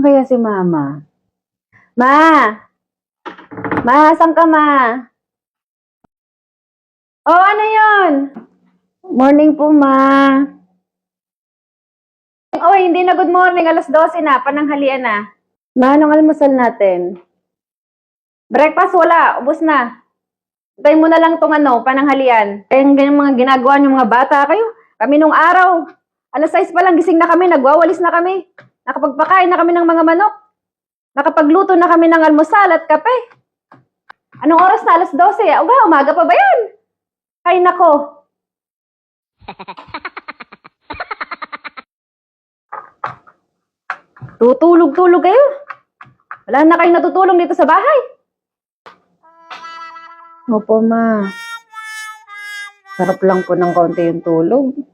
kaya si Mama? Ma! Ma, asan ka, Ma? Oh, ano yun? Morning po, Ma. Oh, hindi na good morning. Alas 12 na. Pananghalian na. Ma, anong almusal natin? Breakfast wala. Ubus na. Tayo mo na lang tong pananghalian. Eh, yung ganyan mga ginagawa niyo mga bata kayo. Kami nung araw. Alas 6 pa lang gising na kami. Nagwawalis na kami. Nakapagpakain na kami ng mga manok. Nakapagluto na kami ng almusal at kape. Anong oras na? Alas 12. Uga, umaga pa ba yan? Ay, nako. Tutulog-tulog kayo. Wala na kayong natutulong dito sa bahay. Opo, Ma. Sarap lang po ng kaunti yung tulog.